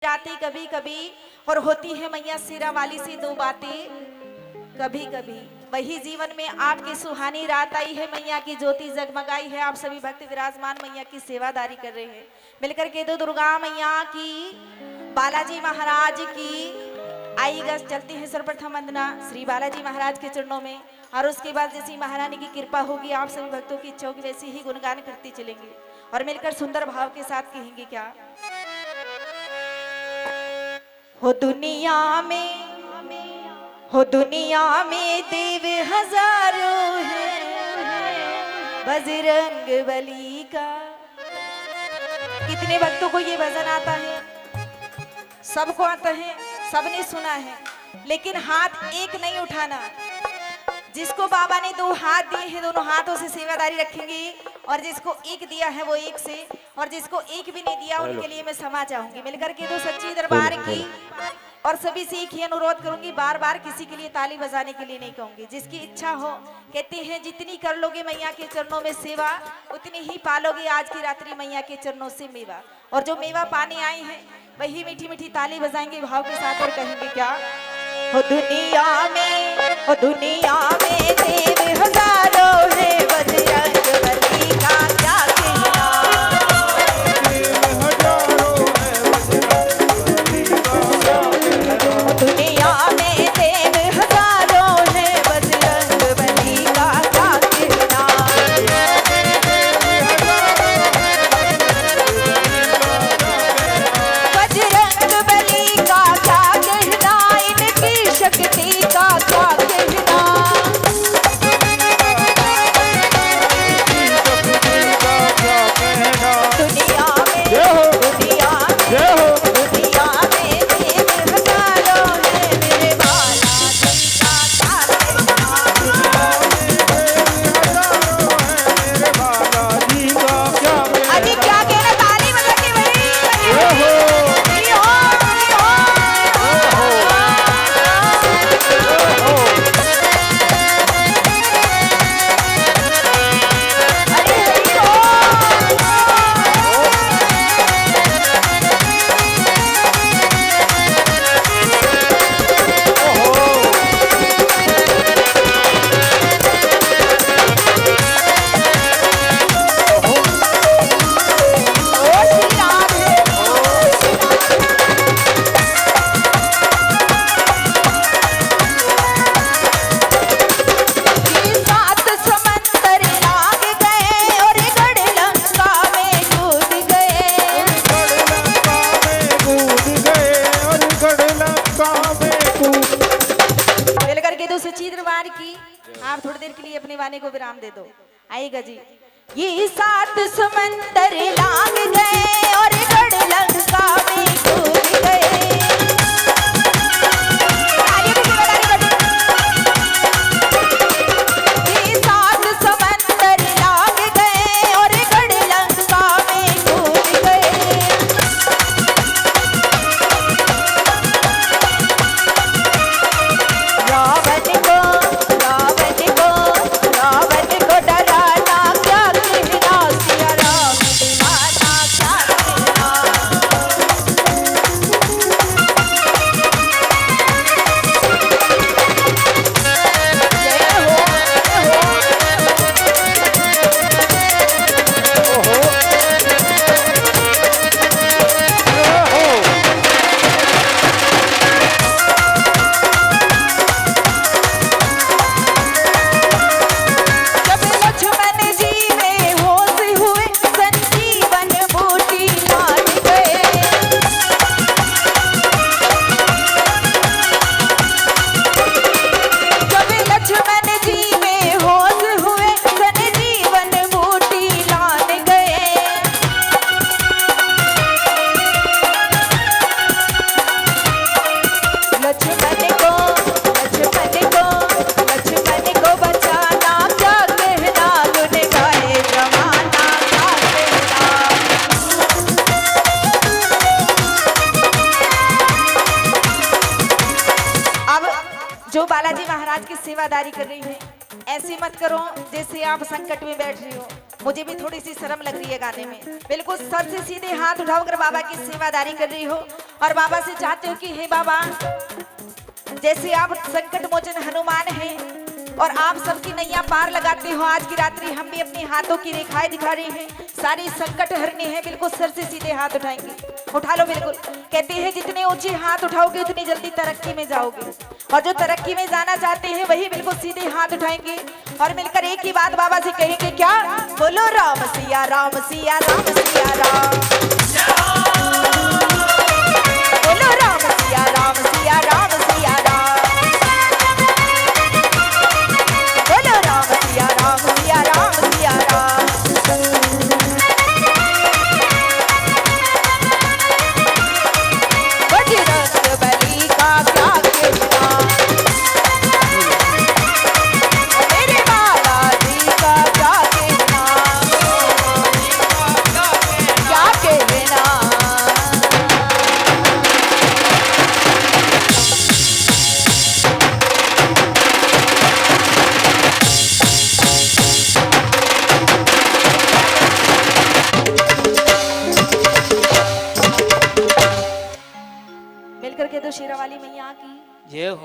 जाती कभी कभी और होती है मैया सिरा वाली सी दो बातें कभी कभी। वही जीवन में आपकी सुहानी रात आई है, मैया की ज्योति जगमगाई है। आप सभी भक्त विराजमान मैया की सेवादारी कर रहे हैं। मिलकर के दो दुर्गा मैया की, बालाजी महाराज की आइएगा। चलती है सर्वप्रथम वंदना श्री बालाजी महाराज के चरणों में, और उसके बाद जैसी महारानी की कृपा होगी आप सभी भक्तों की इच्छा होगी वैसी ही गुणगान करते चलेंगे और मिलकर सुंदर भाव के साथ कहेंगे क्या। हो दुनिया में देव हजारों हैं, बजरंग बली का। कितने भक्तों को ये भजन आता है? सबको आता है, सबने सुना है, लेकिन हाथ एक नहीं उठाना। जिसको बाबा ने दो हाथ दिए हैं, दोनों हाथों से सेवादारी रखेंगे, और जिसको एक दिया है वो एक से, और जिसको एक भी नहीं दिया उनके लिए मैं क्षमा चाहूंगी। मिलकर के दो सच्ची दरबार की और सभी से एक ही अनुरोध करूंगी, बार बार किसी के लिए ताली बजाने के लिए नहीं कहूंगी। जिसकी इच्छा हो, कहते हैं जितनी कर लोगे मैया के चरणों में सेवा उतनी ही पालोगे आज की रात्रि मैया के चरणों से मेवा। और जो मेवा पाने आए हैं वही मीठी मीठी ताली बजाएंगे भाव के साथ और कहेंगे क्या। हो दुनिया में देव हजारों है, बजरंग बली का क्या कहना। दुनिया में देव हजारों है, बजरंग बली का क्या कहना। बजरंग बली का क्या कहना, इनकी शक्ति का क्या कहना। आप थोड़ी देर के लिए अपने वाणी को विराम दे दो। आएगा जी। ये 7 समंदर लांग गए और गढ़ लंका में कूद गए। ये 7 समंदर लांग गए और गढ़ लंका में कूद गए। रावण को डराना क्या कहना, सिया राम दीवाना क्या कहना। जो बालाजी महाराज की सेवादारी कर रही है, ऐसे मत करो जैसे आप संकट में बैठ रही हो। मुझे भी थोड़ी सी शर्म लग रही है गाने में। बिल्कुल सर से सीधे हाथ उठाकर बाबा की सेवादारी कर रही हो और बाबा से चाहते हो कि हे बाबा, जैसे आप संकट मोचन हनुमान हैं और आप सबकी नैया पार लगाते हो, आज की रात्रि हम भी अपने हाथों की रेखाएं दिखा रहे हैं, सारी संकट हरने हैं। बिल्कुल सर से सीधे हाथ उठाएंगे, उठा लो। बिल्कुल कहते हैं जितने ऊंचे हाथ उठाओगे उतनी जल्दी तरक्की में जाओगे, और जो तरक्की में जाना चाहते हैं वही बिल्कुल सीधे हाथ उठाएंगे और मिलकर एक ही बात बाबा से कहेंगे, क्या? बोलो राम सिया राम सिया राम सिया राम, बोलो राम सिया राम सिया राम सिया राम, बोलो राम सिया राम सिया राम सिया राम। बजरंगबली का क्या कहना, मेरे बालाजी का क्या कहना, क्या कहना। मिलकर के तो शेरा वाली मैया की जय हो।